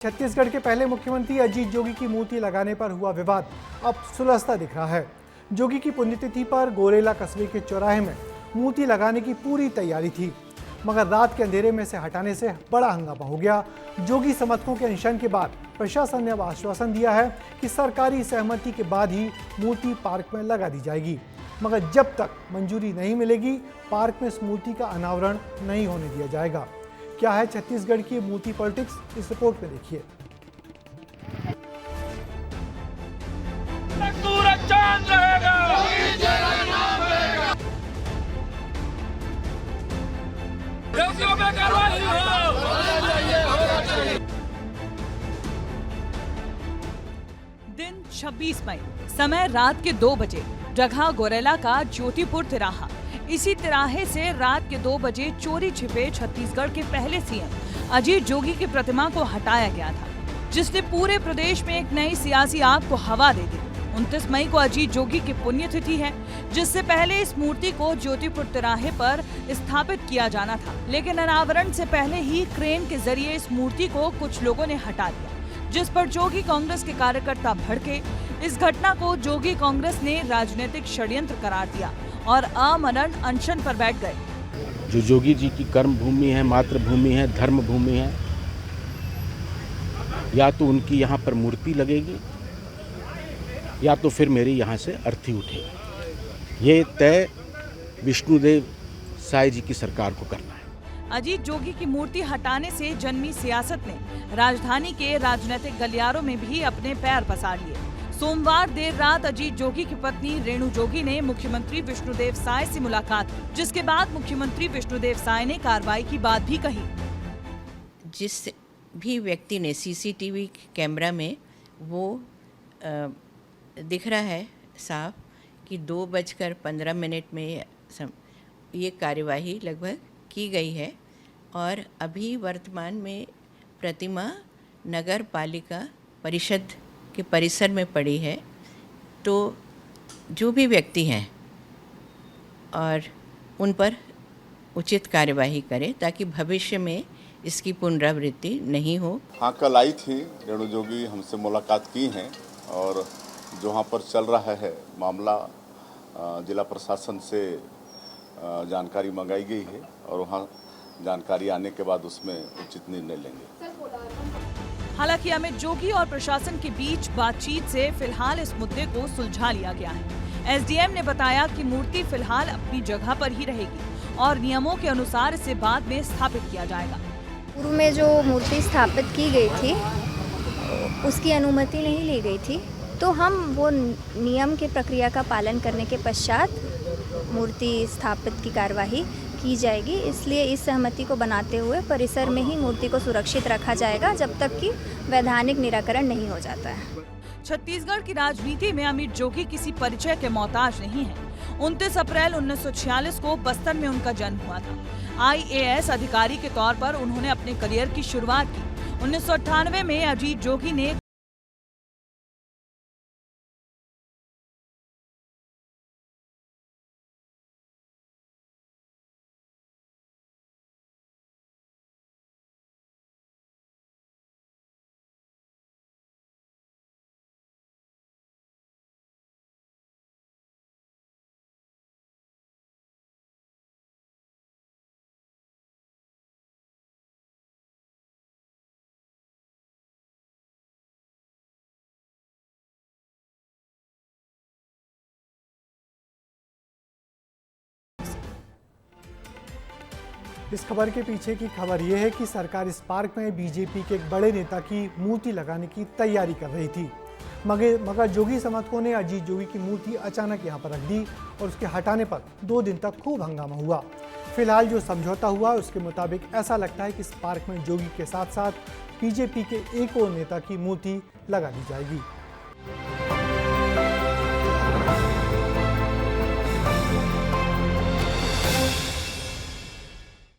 छत्तीसगढ़ के पहले मुख्यमंत्री अजीत जोगी की मूर्ति लगाने पर हुआ विवाद अब सुलझता दिख रहा है। जोगी की पुण्यतिथि पर गोरेला कस्बे के चौराहे में मूर्ति लगाने की पूरी तैयारी थी, मगर रात के अंधेरे में से हटाने से बड़ा हंगामा हो गया। जोगी समर्थकों के अनशन के बाद प्रशासन ने अब आश्वासन दिया है कि सरकारी सहमति के बाद ही मूर्ति पार्क में लगा दी जाएगी, मगर जब तक मंजूरी नहीं मिलेगी पार्क में इस मूर्ति का अनावरण नहीं होने दिया जाएगा। क्या है छत्तीसगढ़ की मूर्ति पॉलिटिक्स, इस रिपोर्ट में देखिए। दिन 26 मई, समय रात के 2 बजे, जगह गोरेला का ज्योतिपुर तिराहा। इसी तिराहे से रात के 2 बजे चोरी छिपे छत्तीसगढ़ के पहले सीएम अजीत जोगी की प्रतिमा को हटाया गया था, जिसने पूरे प्रदेश में एक नई सियासी आग को हवा दे दी। 29 मई को अजीत जोगी की पुण्यतिथि है, जिससे पहले इस मूर्ति को ज्योतिपुर तिराहे पर स्थापित किया जाना था, लेकिन अनावरण से पहले ही क्रेन के जरिए इस मूर्ति को कुछ लोगों ने हटा दिया, जिस पर जोगी कांग्रेस के कार्यकर्ता भड़के। इस घटना को जोगी कांग्रेस ने राजनीतिक षड्यंत्र करार दिया और अमरण अनशन पर बैठ गए। जो जोगी जी की कर्म भूमि है, मातृभूमि है, धर्म भूमि है, या तो उनकी यहाँ पर मूर्ति लगेगी या तो फिर मेरी यहाँ से अर्थी उठेगी। ये तय विष्णुदेव साय जी की सरकार को करना है। अजीत जोगी की मूर्ति हटाने से जन्मी सियासत ने राजधानी के राजनीतिक गलियारों में भी अपने पैर पसार लिए। सोमवार देर रात अजीत जोगी की पत्नी रेणु जोगी ने मुख्यमंत्री विष्णुदेव साय से मुलाकात की, जिसके बाद मुख्यमंत्री विष्णुदेव साय ने कार्रवाई की बात भी कही। जिस भी व्यक्ति ने सीसीटीवी कैमरा में वो दिख रहा है साफ कि 2:15 में ये कार्यवाही लगभग की गई है और अभी वर्तमान में प्रतिमा नगर पालिका परिषद के परिसर में पड़ी है। तो जो भी व्यक्ति हैं और उन पर उचित कार्यवाही करें ताकि भविष्य में इसकी पुनरावृत्ति नहीं हो। हाँ, कल आई थी रेणु जोगी, हमसे मुलाकात की हैं और जो वहाँ पर चल रहा है मामला जिला प्रशासन से जानकारी मंगाई गई है और वहाँ जानकारी आने के बाद उसमें उचित निर्णय लेंगे। हालांकि अमित जोगी और प्रशासन के बीच बातचीत से फिलहाल इस मुद्दे को सुलझा लिया गया है। एसडीएम ने बताया कि मूर्ति फिलहाल अपनी जगह पर ही रहेगी और नियमों के अनुसार इसे बाद में स्थापित किया जाएगा। पूर्व में जो मूर्ति स्थापित की गई थी उसकी अनुमति नहीं ली गई थी, तो हम वो नियम के प्रक्रिया का पालन करने के पश्चात मूर्ति स्थापित की कार्यवाही की जाएगी। इसलिए इस सहमति को बनाते हुए परिसर में ही मूर्ति को सुरक्षित रखा जाएगा जब तक कि वैधानिक निराकरण नहीं हो जाता है। छत्तीसगढ़ की राजनीति में अमित जोगी किसी परिचय के मोहताज नहीं है। 29 अप्रैल 1946 को बस्तर में उनका जन्म हुआ था। IAS अधिकारी के तौर पर उन्होंने अपने करियर की शुरुआत की। 1998 में अजीत जोगी ने इस खबर के पीछे की खबर यह है कि सरकार इस पार्क में बीजेपी के एक बड़े नेता की मूर्ति लगाने की तैयारी कर रही थी, मगर जोगी समर्थकों ने अजीत जोगी की मूर्ति अचानक यहां पर रख दी और उसके हटाने पर 2 दिन तक खूब हंगामा हुआ। फिलहाल जो समझौता हुआ उसके मुताबिक ऐसा लगता है कि इस पार्क में जोगी के साथ साथ बीजेपी के एक और नेता की मूर्ति लगा दी जाएगी।